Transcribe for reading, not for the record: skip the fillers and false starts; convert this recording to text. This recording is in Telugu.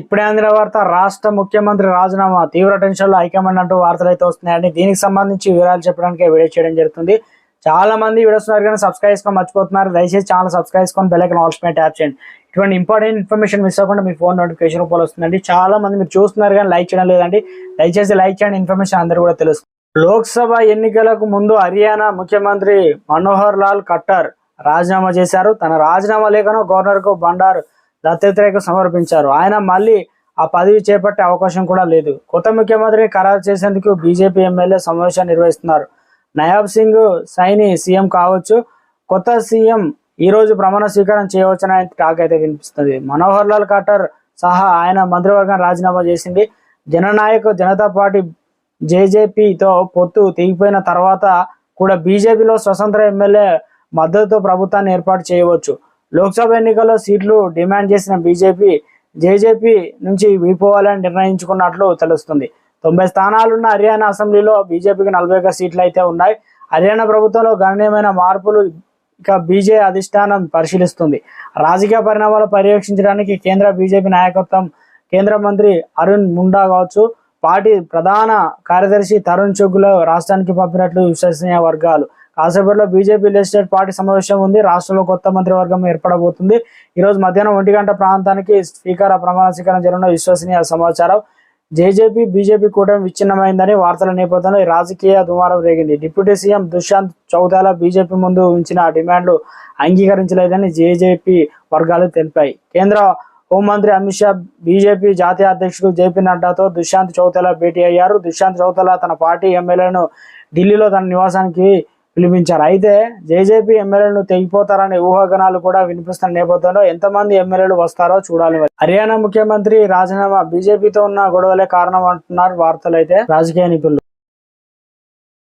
ఇప్పుడే అందిన వార్త రాష్ట్ర ముఖ్యమంత్రి రాజీనామా తీవ్ర టెన్షన్ లో హైకమాండ్ అంటూ వార్తలు అయితే వస్తున్నాయండి. దీనికి సంబంధించి వివరాలు చెప్పడానికి వీడియో చేయడం జరుగుతుంది. చాలా మంది వీడియోస్ కానీ సబ్స్క్రైబ్ చేసుకొని మర్చిపోతున్నారు. దయచేసి ఛానల్ సబ్స్క్రైబ్ చేసుకొని బెల్ ఐకాన్ ఆల్ పైన ట్యాప్ చేయండి. ఇటువంటి ఇంపార్టెంట్ ఇన్ఫర్మేషన్ మిస్ అవ్వకుండా మీ ఫోన్ నోటిఫికేషన్ రూపంలో వస్తుందండి. చాలా మంది మీరు చూస్తున్నారు కానీ లైక్ చేయడం లేదండి. దయచేసి లైక్ చేయండి, ఇన్ఫర్మేషన్ అందరూ కూడా తెలుస్తుంది. లోక్సభ ఎన్నికలకు ముందు హర్యానా ముఖ్యమంత్రి మనోహర్ లాల్ ఖట్టర్ రాజీనామా చేశారు. తన రాజీనామా లేఖను గవర్నర్ కు బండారు దత్తాత్రేయకు సమర్పించారు. ఆయన మళ్ళీ ఆ పదవి చేపట్టే అవకాశం కూడా లేదు. కొత్త ముఖ్యమంత్రిని ఖరారు చేసేందుకు బీజేపీ ఎమ్మెల్యే సమావేశం నిర్వహిస్తున్నారు. నయాబ్ సింగ్ సైని సీఎం కావచ్చు. కొత్త సీఎం ఈ రోజు ప్రమాణ స్వీకారం చేయవచ్చని టాక్ అయితే వినిపిస్తుంది. మనోహర్ లాల్ ఖట్టర్ సహా ఆయన మంత్రివర్గం రాజీనామా చేసింది. జననాయక్ జనతా పార్టీ జేజేపీతో పొత్తు తెగిపోయిన తర్వాత కూడా బీజేపీలో స్వతంత్ర ఎమ్మెల్యే మద్దతుతో ప్రభుత్వాన్ని ఏర్పాటు చేయవచ్చు. లోక్సభ ఎన్నికల్లో సీట్లు డిమాండ్ చేసిన బీజేపీ జేజేపీ నుంచి విడిపోవాలని నిర్ణయించుకున్నట్లు తెలుస్తుంది. 90 స్థానాలున్న హర్యానా అసెంబ్లీలో బీజేపీకి 41 సీట్లు అయితే ఉన్నాయి. హర్యానా ప్రభుత్వంలో గణనీయమైన మార్పులు ఇక బీజేపీ అధిష్టానం పరిశీలిస్తుంది. రాజకీయ పరిణామాలు పర్యవేక్షించడానికి కేంద్ర బీజేపీ నాయకత్వం కేంద్ర మంత్రి అరుణ్ ముండా కావచ్చు, పార్టీ ప్రధాన కార్యదర్శి తరుణ్ చుగ్ను రాష్ట్రానికి పంపినట్లు విశ్వసనీయ వర్గాలు. కాసేపట్లో బీజేపీ లెజిస్లేటివ్ పార్టీ సమావేశం ఉంది. రాష్ట్రంలో కొత్త మంత్రివర్గం ఏర్పడబోతుంది. ఈరోజు మధ్యాహ్నం 1 గంట ప్రాంతానికి స్పీకర్ ప్రమాణ స్వీకారం జరగనున్న విశ్వసనీయ సమాచారం. జేజేపీ బీజేపీ కూటమి విచ్ఛిన్నమైందని వార్తల నేపథ్యంలో రాజకీయ దుమారం రేగింది. Deputy CM Dushyant Chautala BJP ముందు ఉంచిన డిమాండ్లు అంగీకరించలేదని జేజేపీ వర్గాలు తెలిపాయి. కేంద్ర హోంమంత్రి అమిత్ షా బీజేపీ జాతీయ అధ్యక్షుడు జేపీ నడ్డాతో దుష్యంత్ చౌతాలా భేటీ అయ్యారు. దుష్యంత్ చౌతాలా తన పార్టీ ఎమ్మెల్యేలను ఢిల్లీలో తన నివాసానికి పిలిపించారు. అయితే జేజేపీ ఎమ్మెల్యేలను తెగిపోతారనే ఊహాగానాలు కూడా వినిపిస్తున్న నేపథ్యంలో ఎంతమంది ఎమ్మెల్యేలు వస్తారో చూడాలి. హర్యానా ముఖ్యమంత్రి రాజీనామా బీజేపీతో ఉన్న గొడవలే కారణం అంటున్నారు వార్తలు అయితే రాజకీయ నిపుణులు.